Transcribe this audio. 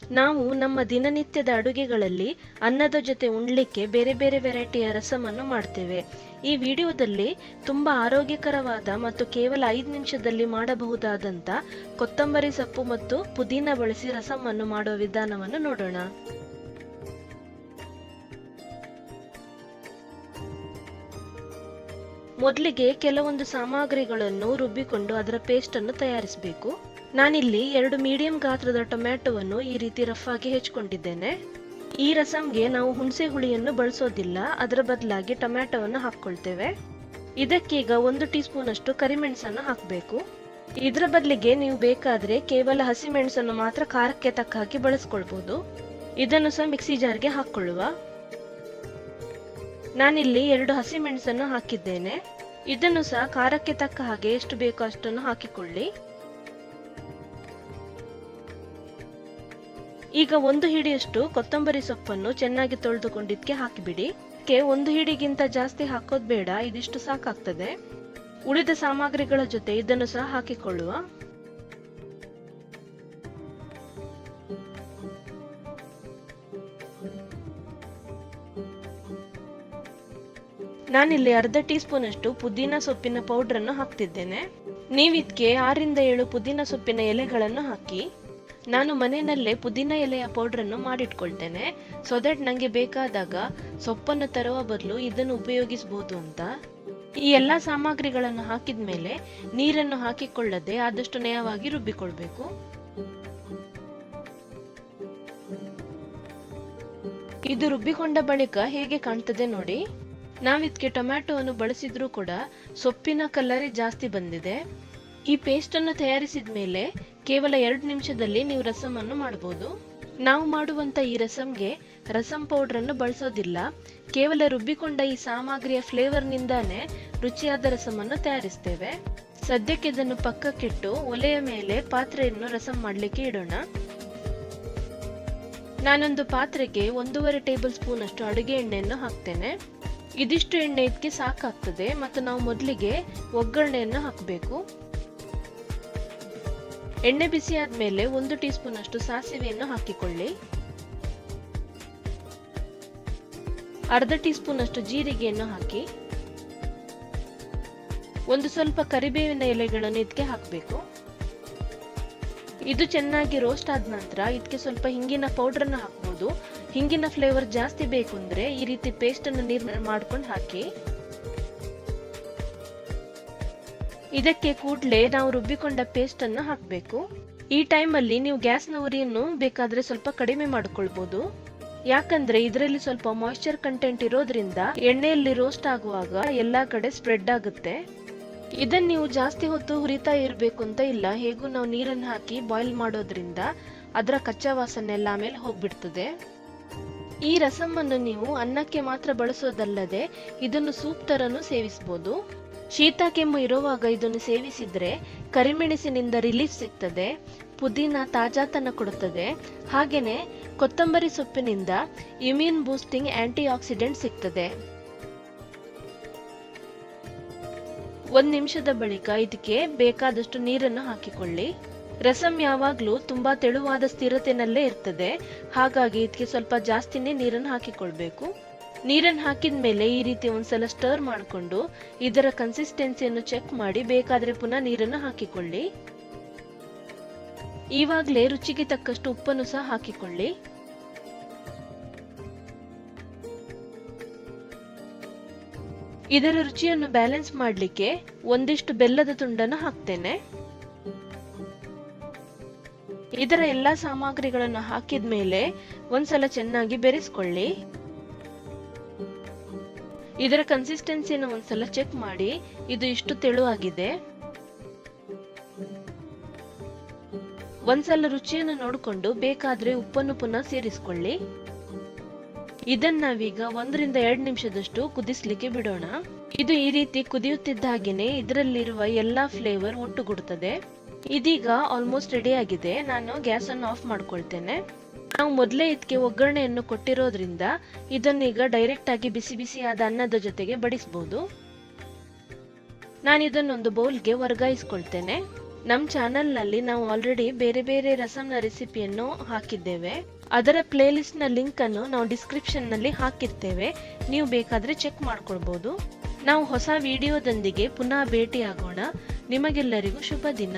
ನಾವು ನಮ್ಮ ದಿನನಿತ್ಯದ ಅಡುಗೆಗಳಲ್ಲಿ ಅನ್ನದ ಜೊತೆ ಉಣ್ಲಿಕ್ಕೆ ಬೇರೆ ಬೇರೆ ವೆರೈಟಿಯ ರಸಮನ್ನು ಮಾಡ್ತೇವೆ. ಈ ವಿಡಿಯೋದಲ್ಲಿ ತುಂಬಾ ಆರೋಗ್ಯಕರವಾದ ಮತ್ತು ಕೇವಲ 5 ನಿಮಿಷದಲ್ಲಿ ಮಾಡಬಹುದಾದಂತ ಕೊತ್ತಂಬರಿ ಸೊಪ್ಪು ಮತ್ತು ಪುದೀನ ಬಳಸಿ ರಸಮನ್ನು ಮಾಡುವ ವಿಧಾನವನ್ನು ನೋಡೋಣ. ಮೊದಲಿಗೆ ಕೆಲವೊಂದು ಸಾಮಗ್ರಿಗಳನ್ನು ರುಬ್ಬಿಕೊಂಡು ಅದರ ಪೇಸ್ಟ್ ಅನ್ನು ತಯಾರಿಸಬೇಕು. ನಾನಿಲ್ಲಿ 2 ಮೀಡಿಯಂ ಗಾತ್ರದ ಟೊಮ್ಯಾಟೊವನ್ನು ಈ ರೀತಿ ರಫ್ ಆಗಿ ಹೆಚ್ಚಿಕೊಂಡಿದ್ದೇನೆ. ಈ ರಸಂಗೆ ನಾವು ಹುಣಸೆ ಹುಳಿಯನ್ನು ಬಳಸೋದಿಲ್ಲ, ಅದರ ಬದಲಾಗಿ ಟೊಮ್ಯಾಟೊವನ್ನು ಹಾಕ್ಕೊಳ್ತೇವೆ. ಇದಕ್ಕೀಗ 1 ಟೀ ಸ್ಪೂನ್ ಅಷ್ಟು ಕರಿಮೆಣಸನ್ನು ಹಾಕಬೇಕು. ಇದರ ಬದಲಿಗೆ ನೀವು ಬೇಕಾದ್ರೆ ಕೇವಲ ಹಸಿಮೆಣಸನ್ನು ಮಾತ್ರ ಖಾರಕ್ಕೆ ತಕ್ಕ ಹಾಗೆ ಬಳಸ್ಕೊಳ್ಬಹುದು. ಇದನ್ನು ಸಹ ಮಿಕ್ಸಿ ಜಾರ್ಗೆ ಹಾಕೊಳ್ಳುವ. ನಾನಿಲ್ಲಿ 2 ಹಸಿಮೆಣಸನ್ನು ಹಾಕಿದ್ದೇನೆ. ಇದನ್ನು ಸಹ ಖಾರಕ್ಕೆ ತಕ್ಕ ಹಾಗೆ ಎಷ್ಟು ಬೇಕೋ ಅಷ್ಟನ್ನು ಹಾಕಿಕೊಳ್ಳಿ. ಈಗ 1 ಹಿಡಿಯಷ್ಟು ಕೊತ್ತಂಬರಿ ಸೊಪ್ಪನ್ನು ಚೆನ್ನಾಗಿ ತೊಳೆದುಕೊಂಡಿದ್ದಕ್ಕೆ ಹಾಕಿಬಿಡಿ. 1 ಹಿಡಿಗಿಂತ ಜಾಸ್ತಿ ಹಾಕೋದು ಬೇಡ, ಇದಿಷ್ಟು ಸಾಕಾಗ್ತದೆ. ಉಳಿದ ಸಾಮಗ್ರಿಗಳ ಜೊತೆ ಇದನ್ನು ಸಹ ಹಾಕಿಕೊಳ್ಳುವ. ನಾನಿಲ್ಲಿ ಅರ್ಧ ಟೀ ಸ್ಪೂನ್ ಅಷ್ಟು ಪುದೀನ ಸೊಪ್ಪಿನ ಪೌಡರ್ ಅನ್ನು ಹಾಕ್ತಿದ್ದೇನೆ. ನೀವಿದಕ್ಕೆ 6 ರಿಂದ 7 ಪುದೀನ ಸೊಪ್ಪಿನ ಎಲೆಗಳನ್ನು ಹಾಕಿ. ನಾನು ಮನೆಯಲ್ಲೇ ಪುದೀನ ಎಲೆಯ ಪೌಡರ್ ಅನ್ನು ಮಾಡಿಟ್ಕೊಳ್ತೇನೆ, ಸೊ ದಟ್ ನಂಗೆ ಬೇಕಾದಾಗ ಸೊಪ್ಪನ್ನು ತರುವ ಬದಲು ಇದನ್ನು ಉಪಯೋಗಿಸಬಹುದು ಅಂತ. ಈ ಎಲ್ಲಾ ಸಾಮಗ್ರಿಗಳನ್ನು ಹಾಕಿದ ಮೇಲೆ ನೀರನ್ನು ಹಾಕಿಕೊಳ್ಳದೆ ಆದಷ್ಟು ನಯವಾಗಿ ರುಬ್ಬಿಕೊಳ್ಬೇಕು. ಇದು ರುಬ್ಬಿಕೊಂಡ ಬಳಿಕ ಹೇಗೆ ಕಾಣ್ತದೆ ನೋಡಿ. ನಾವಿದಕ್ಕೆ ಟೊಮ್ಯಾಟೊವನ್ನು ಬಳಸಿದ್ರೂ ಕೂಡ ಸೊಪ್ಪಿನ ಕಲರೇ ಜಾಸ್ತಿ ಬಂದಿದೆ. ಈ ಪೇಸ್ಟ್ ಅನ್ನು ತಯಾರಿಸಿದ ಮೇಲೆ ಕೇವಲ 2 ನಿಮಿಷದಲ್ಲಿ ನೀವು ರಸಮನ್ನು ಮಾಡಬಹುದು. ನಾವು ಮಾಡುವಂತ ಈ ರಸಂಗೆ ರಸಂ ಪೌಡರ್ ಅನ್ನು ಬಳಸೋದಿಲ್ಲ, ಕೇವಲ ರುಬ್ಬಿಕೊಂಡ ಈ ಸಾಮಗ್ರಿಯ ಫ್ಲೇವರ್ ನಿಂದಾನೇ ರುಚಿಯಾದ ರಸಮನ್ನು ತಯಾರಿಸ್ತೇವೆ. ಸದ್ಯಕ್ಕೆ ಇದನ್ನು ಪಕ್ಕಕ್ಕಿಟ್ಟು ಒಲೆಯ ಮೇಲೆ ಪಾತ್ರೆಯನ್ನು ರಸಂ ಮಾಡಲಿಕ್ಕೆ ಇಡೋಣ. ನಾನೊಂದು ಪಾತ್ರೆಗೆ 1.5 ಟೇಬಲ್ ಸ್ಪೂನ್ ಅಷ್ಟು ಅಡುಗೆ ಎಣ್ಣೆಯನ್ನು ಹಾಕ್ತೇನೆ. ಇದಿಷ್ಟು ಎಣ್ಣೆ ಇದಕ್ಕೆ ಸಾಕಾಗ್ತದೆ. ಮತ್ತು ನಾವು ಮೊದಲಿಗೆ ಒಗ್ಗರಣೆಯನ್ನು ಹಾಕಬೇಕು. ಎಣ್ಣೆ ಬಿಸಿ ಆದ್ಮೇಲೆ 1 ಟೀ ಸ್ಪೂನ್ ಅಷ್ಟು ಸಾಸಿವೆಯನ್ನು ಹಾಕಿಕೊಳ್ಳಿ. ಅರ್ಧ ಟೀ ಸ್ಪೂನ್ ಅಷ್ಟು ಜೀರಿಗೆಯನ್ನು ಹಾಕಿ. ಒಂದು ಸ್ವಲ್ಪ ಕರಿಬೇವಿನ ಎಲೆಗಳನ್ನು ಇದಕ್ಕೆ ಹಾಕಬೇಕು. ಇದು ಚೆನ್ನಾಗಿ ರೋಸ್ಟ್ ಆದ ನಂತರ ಇದಕ್ಕೆ ಸ್ವಲ್ಪ ಹಿಂಗಿನ ಪೌಡರ್ ಅನ್ನು ಹಾಕಬಹುದು. ಹಿಂಗಿನ ಫ್ಲೇವರ್ ಜಾಸ್ತಿ ಬೇಕು ಅಂದ್ರೆ ಈ ರೀತಿ ಪೇಸ್ಟ್ ಅನ್ನು ನೀರು ಮಾಡ್ಕೊಂಡು ಹಾಕಿ. ಇದಕ್ಕೆ ಕೂಡಲೇ ನಾವು ರುಬ್ಬಿಕೊಂಡ ಪೇಸ್ಟ್ ಅನ್ನು ಹಾಕಬೇಕು. ಈ ಟೈಮಲ್ಲಿ ನೀವು ಗ್ಯಾಸ್ನ ಉರಿಯನ್ನು ಬೇಕಾದ್ರೆ ಸ್ವಲ್ಪ ಕಡಿಮೆ ಮಾಡಿಕೊಳ್ಬಹುದು, ಯಾಕಂದ್ರೆ ಇದರಲ್ಲಿ ಸ್ವಲ್ಪ ಮಾಯಿಶ್ಚರ್ ಕಂಟೆಂಟ್ ಇರೋದ್ರಿಂದ ಎಣ್ಣೆಯಲ್ಲಿ ರೋಸ್ಟ್ ಆಗುವಾಗ ಎಲ್ಲಾ ಕಡೆ ಸ್ಪ್ರೆಡ್ ಆಗುತ್ತೆ. ಇದನ್ನ ನೀವು ಜಾಸ್ತಿ ಹೊತ್ತು ಹುರಿತಾ ಇರಬೇಕು ಅಂತ ಇಲ್ಲ, ಹೇಗೂ ನಾವು ನೀರನ್ನು ಹಾಕಿ ಬಾಯ್ಲ್ ಮಾಡೋದ್ರಿಂದ ಅದರ ಕಚ್ಚಾ ವಾಸನೆ ಎಲ್ಲ ಆಮೇಲೆ ಹೋಗ್ಬಿಡ್ತದೆ. ಈ ರಸಮನ್ನು ನೀವು ಅನ್ನಕ್ಕೆ ಮಾತ್ರ ಬಳಸೋದಲ್ಲದೆ ಇದನ್ನು ಸೂಪ್ ತರನು ಸೇವಿಸಬಹುದು. ಶೀತ ಕೆಮ್ಮು ಇರುವಾಗ ಇದನ್ನು ಸೇವಿಸಿದ್ರೆ ಕರಿಮೆಣಸಿನಿಂದ ರಿಲೀಫ್ ಸಿಗ್ತದೆ, ಪುದೀನ ತಾಜಾತನ ಕೊಡುತ್ತದೆ, ಹಾಗೇನೆ ಕೊತ್ತಂಬರಿ ಸೊಪ್ಪಿನಿಂದ ಇಮ್ಯೂನ್ ಬೂಸ್ಟಿಂಗ್ ಆಂಟಿ ಆಕ್ಸಿಡೆಂಟ್ ಸಿಗ್ತದೆ. 1 ನಿಮಿಷದ ಬಳಿಕ ಇದಕ್ಕೆ ಬೇಕಾದಷ್ಟು ನೀರನ್ನು ಹಾಕಿಕೊಳ್ಳಿ. ರಸಂ ಯಾವಾಗ್ಲೂ ತುಂಬಾ ತೆಳುವಾದ ಸ್ಥಿರತೆನಲ್ಲೇ ಇರ್ತದೆ, ಹಾಗಾಗಿ ಇದಕ್ಕೆ ಸ್ವಲ್ಪ ಜಾಸ್ತಿನೇ ನೀರನ್ನು ಹಾಕಿಕೊಳ್ಬೇಕು. ನೀರನ್ನು ಹಾಕಿದ ಮೇಲೆ ಈ ರೀತಿ ಒಂದ್ಸಲ ಸ್ಟರ್ ಮಾಡಿಕೊಂಡು ಇದರ ಕನ್ಸಿಸ್ಟೆನ್ಸಿಯನ್ನು ಚೆಕ್ ಮಾಡಿ ಬೇಕಾದ್ರೆ ಪುನಃ ನೀರನ್ನು ಹಾಕಿಕೊಳ್ಳಿ. ಈವಾಗಲೇ ರುಚಿಗೆ ತಕ್ಕಷ್ಟು ಉಪ್ಪನ್ನು ಸಹ ಹಾಕಿಕೊಳ್ಳಿ. ಇದರ ರುಚಿಯನ್ನು ಬ್ಯಾಲೆನ್ಸ್ ಮಾಡಲಿಕ್ಕೆ ಒಂದಿಷ್ಟು ಬೆಲ್ಲದ ತುಂಡನ್ನು ಹಾಕ್ತೇನೆ. ಇದರ ಎಲ್ಲಾ ಸಾಮಗ್ರಿಗಳನ್ನು ಹಾಕಿದ ಮೇಲೆ ಒಂದ್ಸಲ ಚೆನ್ನಾಗಿ ಬೆರೆಸ್ಕೊಳ್ಳಿ. ಇದರ ಕನ್ಸಿಸ್ಟೆನ್ಸಿಯನ್ನು ಒಂದ್ಸಲ ಚೆಕ್ ಮಾಡಿ. ಇದು ಇಷ್ಟು ತೆಳುವಾಗಿದೆ. ಒಂದ್ಸಲ ರುಚಿಯನ್ನು ನೋಡಿಕೊಂಡು ಬೇಕಾದ್ರೆ ಉಪ್ಪನ್ನು ಪುನಃ ಸೇರಿಸಿಕೊಳ್ಳಿ. ಇದನ್ನ ನಾವೀಗ 1 ರಿಂದ 2 ನಿಮಿಷದಷ್ಟು ಕುದಿಸ್ಲಿಕ್ಕೆ ಬಿಡೋಣ. ಇದು ಈ ರೀತಿ ಕುದಿಯುತ್ತಿದ್ದ ಹಾಗೇನೆ ಇದರಲ್ಲಿರುವ ಎಲ್ಲಾ ಫ್ಲೇವರ್ ಒಟ್ಟುಗೂಡುತ್ತದೆ. ಇದೀಗ ಆಲ್ಮೋಸ್ಟ್ ರೆಡಿ ಆಗಿದೆ. ನಾನು ಗ್ಯಾಸ್ ಅನ್ನು ಆಫ್ ಮಾಡ್ಕೊಳ್ತೇನೆ. ನಾವು ಮೊದಲೇ ಇದಕ್ಕೆ ಒಗ್ಗರಣೆಯನ್ನು ಕೊಟ್ಟಿರೋದ್ರಿಂದ ಇದನ್ನೀಗ ಡೈರೆಕ್ಟ್ ಆಗಿ ಬಿಸಿ ಬಿಸಿಯಾದ ಅನ್ನದ ಜೊತೆಗೆ ಬಡಿಸಬಹುದು. ನಾನು ಇದನ್ನೊಂದು ಬೌಲ್ಗೆ ವರ್ಗಾಯಿಸಿಕೊಳ್ತೇನೆ. ನಮ್ಮ ಚಾನೆಲ್ನಲ್ಲಿ ನಾವು ಆಲ್ರೆಡಿ ಬೇರೆ ಬೇರೆ ರಸಂನ ರೆಸಿಪಿಯನ್ನು ಹಾಕಿದ್ದೇವೆ. ಅದರ ಪ್ಲೇಲಿಸ್ಟ್ ನ ಲಿಂಕ್ ಅನ್ನು ನಾವು ಡಿಸ್ಕ್ರಿಪ್ಷನ್ ನಲ್ಲಿ ಹಾಕಿರ್ತೇವೆ, ನೀವು ಬೇಕಾದ್ರೆ ಚೆಕ್ ಮಾಡ್ಕೊಳ್ಬಹುದು. ನಾವು ಹೊಸ ವಿಡಿಯೋದೊಂದಿಗೆ ಪುನಃ ಭೇಟಿಯಾಗೋಣ. ನಿಮಗೆಲ್ಲರಿಗೂ ಶುಭ ದಿನ.